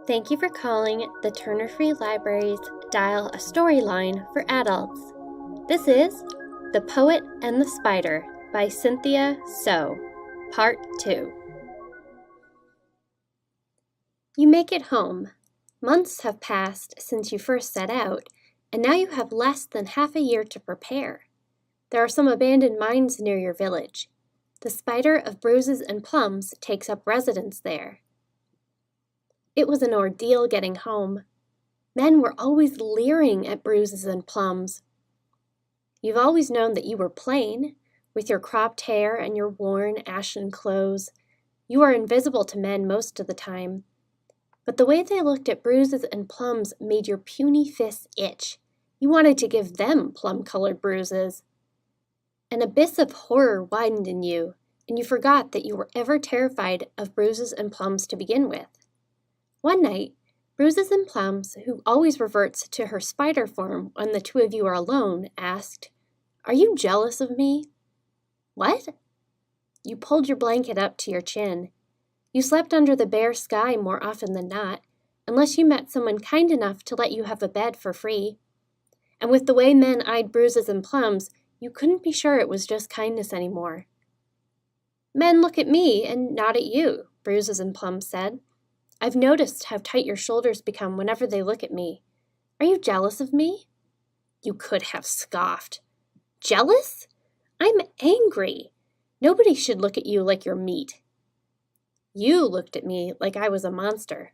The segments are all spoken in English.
Thank you for calling the Turner Free Library's Dial a Storyline for Adults. This is The Poet and the Spider by Cynthia So, Part 2. You make it home. Months have passed since you first set out, and now you have less than half a year to prepare. There are some abandoned mines near your village. The Spider of Bruises and Plums takes up residence there. It was an ordeal getting home. Men were always leering at Bruises and Plums. You've always known that you were plain, with your cropped hair and your worn, ashen clothes. You are invisible to men most of the time. But the way they looked at Bruises and Plums made your puny fists itch. You wanted to give them plum-colored bruises. An abyss of horror widened in you, and you forgot that you were ever terrified of Bruises and Plums to begin with. One night, Bruises and Plums, who always reverts to her spider form when the two of you are alone, asked, "Are you jealous of me?" "What?" You pulled your blanket up to your chin. You slept under the bare sky more often than not, unless you met someone kind enough to let you have a bed for free. And with the way men eyed Bruises and Plums, you couldn't be sure it was just kindness anymore. "Men look at me and not at you," Bruises and Plums said. "I've noticed how tight your shoulders become whenever they look at me. Are you jealous of me?" You could have scoffed. "Jealous? I'm angry. Nobody should look at you like you're meat." "You looked at me like I was a monster."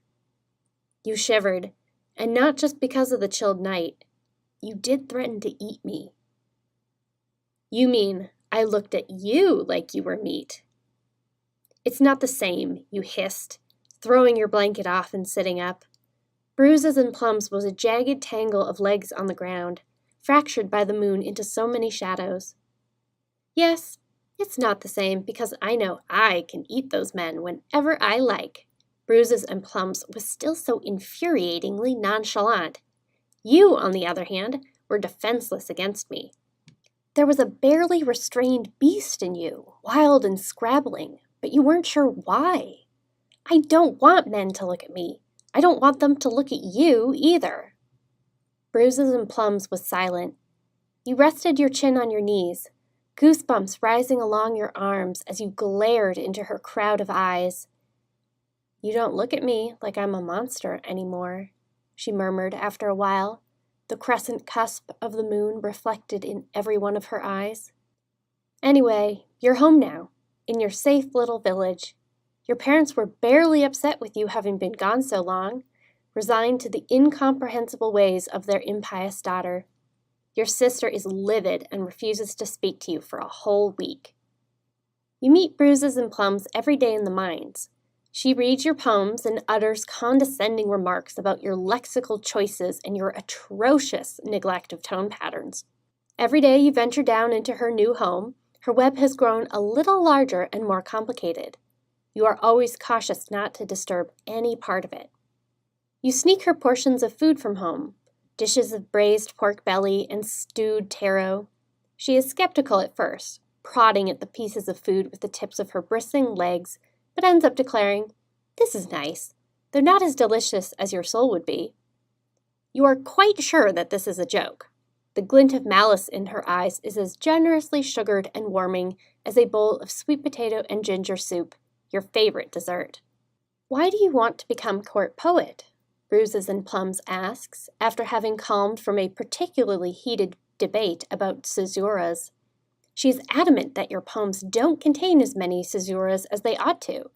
You shivered, and not just because of the chilled night. You did threaten to eat me. "You mean I looked at you like you were meat." "It's not the same," you hissed, throwing your blanket off and sitting up. Bruises and Plums was a jagged tangle of legs on the ground, fractured by the moon into so many shadows. "Yes, it's not the same because I know I can eat those men whenever I like." Bruises and Plums was still so infuriatingly nonchalant. You, on the other hand, were defenseless against me. There was a barely restrained beast in you, wild and scrabbling, but you weren't sure why. "I don't want men to look at me. I don't want them to look at you either." Bruises and Plums was silent. You rested your chin on your knees, goosebumps rising along your arms as you glared into her crowd of eyes. "You don't look at me like I'm a monster anymore," she murmured after a while, the crescent cusp of the moon reflected in every one of her eyes. "Anyway, you're home now, in your safe little village. Your parents were barely upset with you having been gone so long, resigned to the incomprehensible ways of their impious daughter. Your sister is livid and refuses to speak to you for a whole week. You meet Bruises and Plums every day in the mines. She reads your poems and utters condescending remarks about your lexical choices and your atrocious neglect of tone patterns. Every day you venture down into her new home, her web has grown a little larger and more complicated. You are always cautious not to disturb any part of it. You sneak her portions of food from home, dishes of braised pork belly and stewed taro. She is skeptical at first, prodding at the pieces of food with the tips of her bristling legs, but ends up declaring, "This is nice, though not as delicious as your soul would be." You are quite sure that this is a joke. The glint of malice in her eyes is as generously sugared and warming as a bowl of sweet potato and ginger soup, your favorite dessert. "Why do you want to become court poet?" Bruises and Plums asks, after having calmed from a particularly heated debate about caesuras. She is adamant that your poems don't contain as many caesuras as they ought to,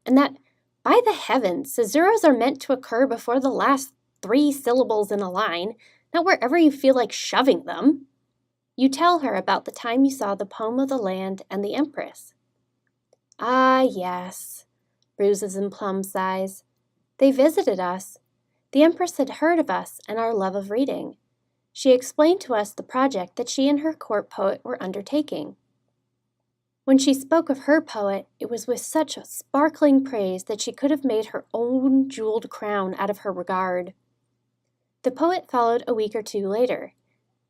and that, by the heavens, caesuras are meant to occur before the last 3 syllables in a line, not wherever you feel like shoving them. You tell her about the time you saw the poem of the land and the Empress. "Ah, yes," Bruises and Plums sighs. "They visited us. The Empress had heard of us and our love of reading. She explained to us the project that she and her court poet were undertaking. When she spoke of her poet, it was with such sparkling praise that she could have made her own jeweled crown out of her regard. The poet followed a week or 2 later.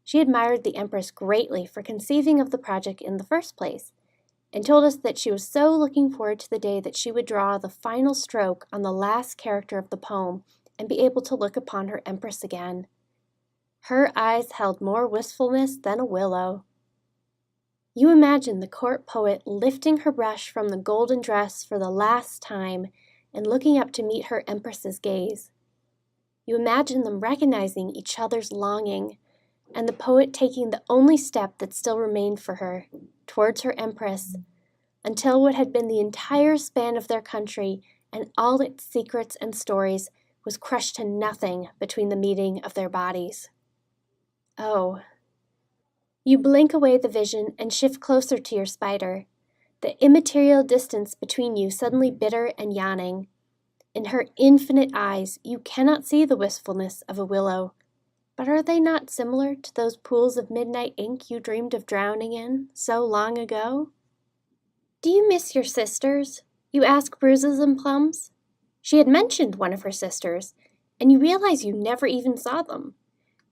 She admired the Empress greatly for conceiving of the project in the first place, and told us that she was so looking forward to the day that she would draw the final stroke on the last character of the poem and be able to look upon her empress again. Her eyes held more wistfulness than a willow. You imagine the court poet lifting her brush from the golden dress for the last time and looking up to meet her empress's gaze. You imagine them recognizing each other's longing, and the poet taking the only step that still remained for her, towards her empress, until what had been the entire span of their country and all its secrets and stories was crushed to nothing between the meeting of their bodies. Oh. You blink away the vision and shift closer to your spider, the immaterial distance between you suddenly bitter and yawning. In her infinite eyes, you cannot see the wistfulness of a willow, but are they not similar to those pools of midnight ink you dreamed of drowning in so long ago? Do you miss your sisters? You ask Bruises and Plums. She had mentioned one of her sisters, and you realize you never even saw them.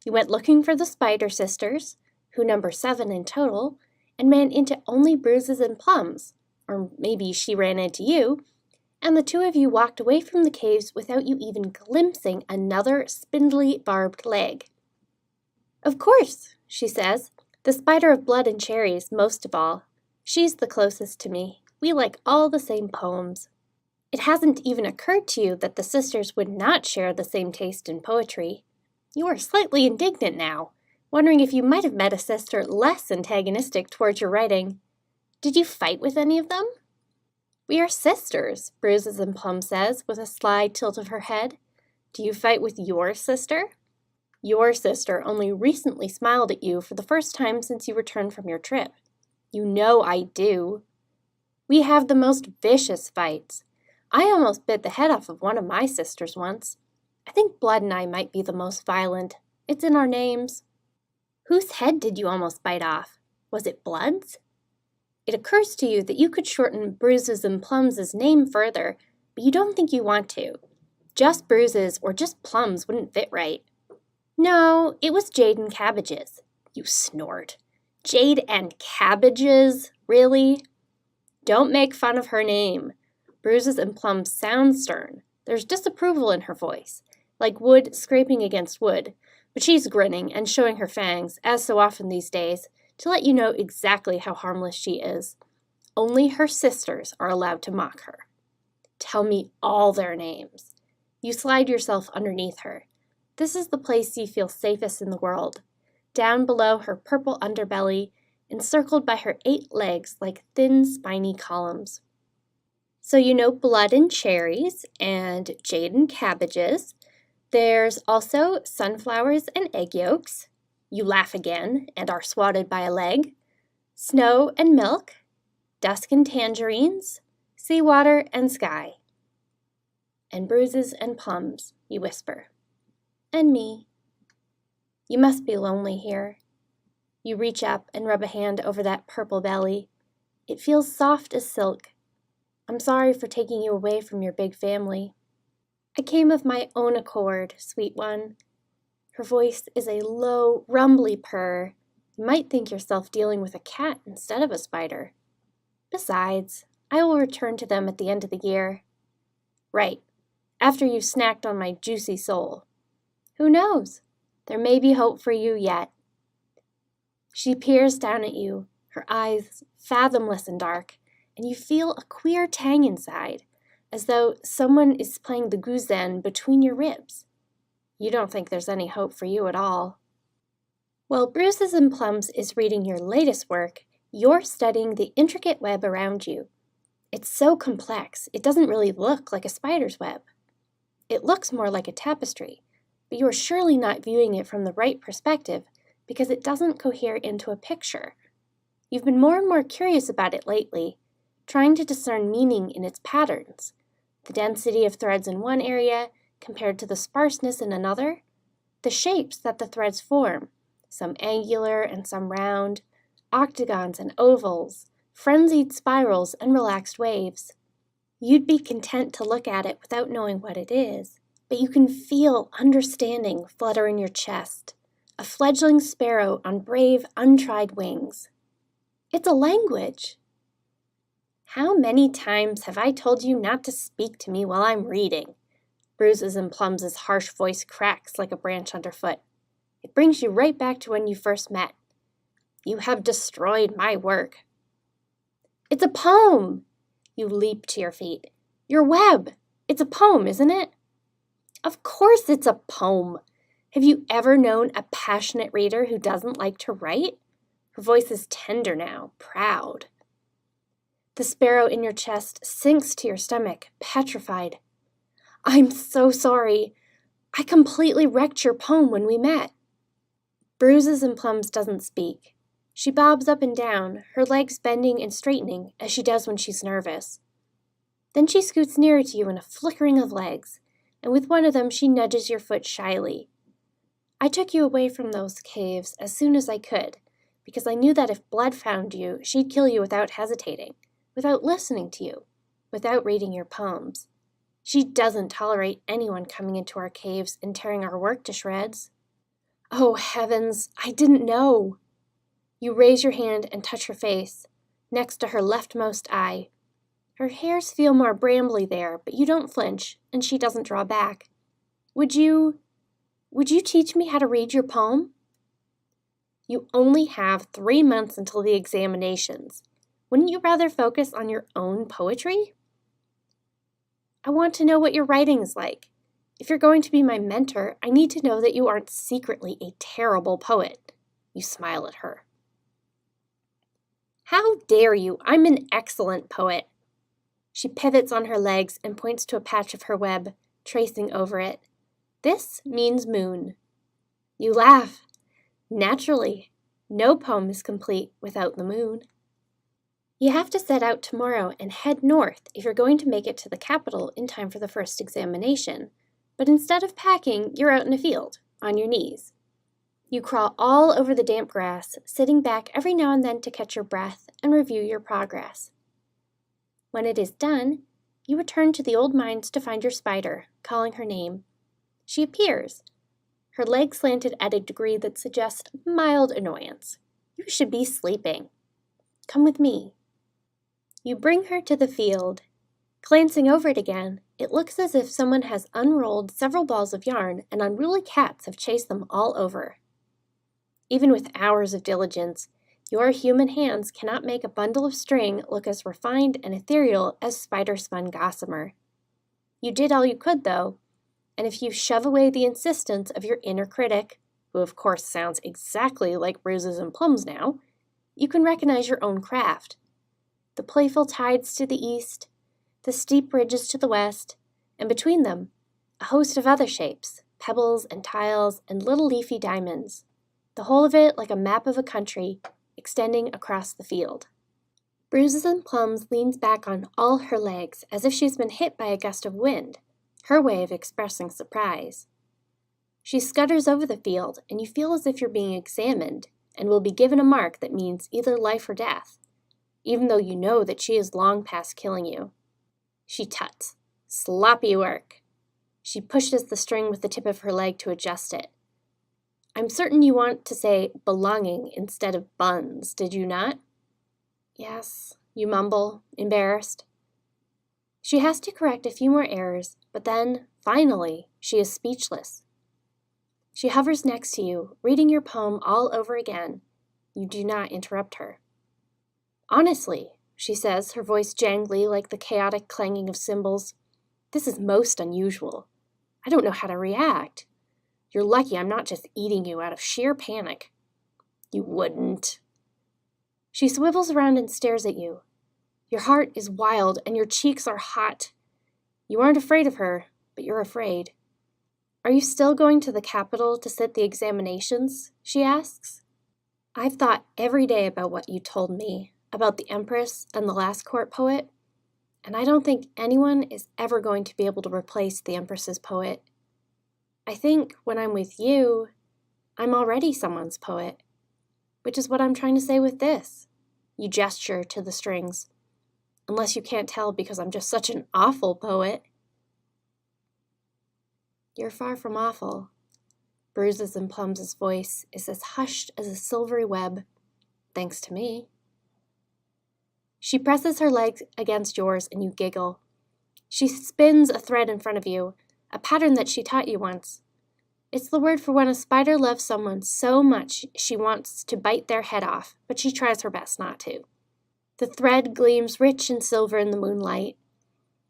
You went looking for the Spider Sisters, who number 7 in total, and ran into only Bruises and Plums, or maybe she ran into you, and the two of you walked away from the caves without you even glimpsing another spindly barbed leg. Of course, she says, the spider of blood and cherries most of all. She's the closest to me. We like all the same poems. It hasn't even occurred to you that the sisters would not share the same taste in poetry. You are slightly indignant now, wondering if you might have met a sister less antagonistic towards your writing. Did you fight with any of them? We are sisters, Bruises and Plum says, with a sly tilt of her head. Do you fight with your sister? Your sister only recently smiled at you for the first time since you returned from your trip. You know I do. We have the most vicious fights. I almost bit the head off of one of my sisters once. I think Blood and I might be the most violent. It's in our names. Whose head did you almost bite off? Was it Blood's? It occurs to you that you could shorten Bruises and Plums' name further, but you don't think you want to. Just Bruises or just Plums wouldn't fit right. No, it was Jade and Cabbages. You snort. Jade and Cabbages? Really? Don't make fun of her name. Bruises and Plums sound stern. There's disapproval in her voice, like wood scraping against wood, but she's grinning and showing her fangs, as so often these days, to let you know exactly how harmless she is. Only her sisters are allowed to mock her. Tell me all their names. You slide yourself underneath her. This is the place you feel safest in the world, down below her purple underbelly, encircled by her 8 legs like thin, spiny columns. So you know Blood and Cherries and Jade and Cabbages. There's also sunflowers and egg yolks. You laugh again and are swatted by a leg. Snow and milk. Dusk and tangerines. Seawater and sky. And Bruises and Plums, you whisper. And me. You must be lonely here. You reach up and rub a hand over that purple belly. It feels soft as silk. I'm sorry for taking you away from your big family. I came of my own accord, sweet one. Her voice is a low, rumbly purr. You might think yourself dealing with a cat instead of a spider. Besides, I will return to them at the end of the year. Right, after you've snacked on my juicy soul. Who knows? There may be hope for you yet. She peers down at you, her eyes fathomless and dark, and you feel a queer tang inside, as though someone is playing the guzheng between your ribs. You don't think there's any hope for you at all. While Bruises and Plums is reading your latest work, you're studying the intricate web around you. It's so complex, it doesn't really look like a spider's web. It looks more like a tapestry, but you are surely not viewing it from the right perspective because it doesn't cohere into a picture. You've been more and more curious about it lately, trying to discern meaning in its patterns, the density of threads in one area compared to the sparseness in another, the shapes that the threads form, some angular and some round, octagons and ovals, frenzied spirals and relaxed waves. You'd be content to look at it without knowing what it is, but you can feel understanding flutter in your chest, a fledgling sparrow on brave, untried wings. It's a language. How many times have I told you not to speak to me while I'm reading? Bruises and Plums' harsh voice cracks like a branch underfoot. It brings you right back to when you first met. You have destroyed my work. It's a poem! You leap to your feet. Your web! It's a poem, isn't it? Of course it's a poem. Have you ever known a passionate reader who doesn't like to write? Her voice is tender now, proud. The sparrow in your chest sinks to your stomach, petrified. I'm so sorry. I completely wrecked your poem when we met. Bruises and Plums doesn't speak. She bobs up and down, her legs bending and straightening as she does when she's nervous. Then she scoots nearer to you in a flickering of legs, and with one of them she nudges your foot shyly. I took you away from those caves as soon as I could, because I knew that if Blood found you, she'd kill you without hesitating, without listening to you, without reading your poems. She doesn't tolerate anyone coming into our caves and tearing our work to shreds. Oh, heavens, I didn't know. You raise your hand and touch her face, next to her leftmost eye. Her hairs feel more brambly there, but you don't flinch, and she doesn't draw back. Would you teach me how to read your poem? You only have 3 months until the examinations. Wouldn't you rather focus on your own poetry? I want to know what your writing is like. If you're going to be my mentor, I need to know that you aren't secretly a terrible poet. You smile at her. How dare you? I'm an excellent poet. She pivots on her legs and points to a patch of her web, tracing over it. This means moon. You laugh. Naturally, no poem is complete without the moon. You have to set out tomorrow and head north if you're going to make it to the capital in time for the first examination. But instead of packing, you're out in a field, on your knees. You crawl all over the damp grass, sitting back every now and then to catch your breath and review your progress. When it is done, you return to the old mines to find your spider, calling her name. She appears, her legs slanted at a degree that suggests mild annoyance. You should be sleeping. Come with me. You bring her to the field. Glancing over it again, it looks as if someone has unrolled several balls of yarn and unruly cats have chased them all over. Even with hours of diligence, your human hands cannot make a bundle of string look as refined and ethereal as spider-spun gossamer. You did all you could, though, and if you shove away the insistence of your inner critic, who of course sounds exactly like Bruises and Plums now, you can recognize your own craft. The playful tides to the east, the steep ridges to the west, and between them, a host of other shapes, pebbles and tiles and little leafy diamonds, the whole of it like a map of a country extending across the field. Bruises and Plums leans back on all her legs as if she's been hit by a gust of wind, her way of expressing surprise. She scutters over the field, and you feel as if you're being examined and will be given a mark that means either life or death, even though you know that she is long past killing you. She tuts. Sloppy work. She pushes the string with the tip of her leg to adjust it. I'm certain you want to say belonging instead of buns, did you not? Yes, you mumble, embarrassed. She has to correct a few more errors, but then, finally, she is speechless. She hovers next to you, reading your poem all over again. You do not interrupt her. Honestly, she says, her voice jangly like the chaotic clanging of cymbals, this is most unusual. I don't know how to react. You're lucky I'm not just eating you out of sheer panic. You wouldn't. She swivels around and stares at you. Your heart is wild and your cheeks are hot. You aren't afraid of her, but you're afraid. Are you still going to the capital to sit the examinations? She asks. I've thought every day about what you told me, about the Empress and the last court poet, and I don't think anyone is ever going to be able to replace the Empress's poet. I think when I'm with you, I'm already someone's poet, which is what I'm trying to say with this. You gesture to the strings, unless you can't tell because I'm just such an awful poet. You're far from awful. Bruises and Plums' voice is as hushed as a silvery web, thanks to me. She presses her legs against yours and you giggle. She spins a thread in front of you, a pattern that she taught you once. It's the word for when a spider loves someone so much she wants to bite their head off, but she tries her best not to. The thread gleams rich and silver in the moonlight.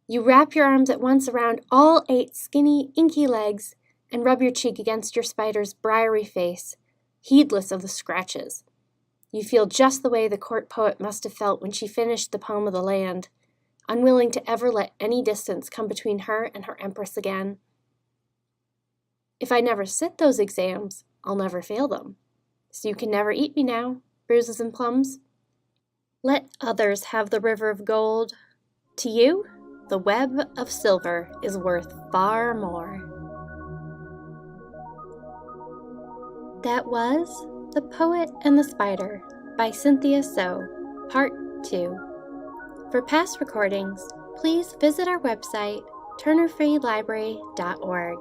You wrap your arms at once around all 8 skinny, inky legs and rub your cheek against your spider's briary face, heedless of the scratches. You feel just the way the court poet must have felt when she finished the poem of the land, unwilling to ever let any distance come between her and her empress again. If I never sit those exams, I'll never fail them. So you can never eat me now, bruises and plums. Let others have the river of gold. To you, the web of silver is worth far more. That was The Poet and the Spider by Cynthia So, Part 2. For past recordings, please visit our website, turnerfreelibrary.org.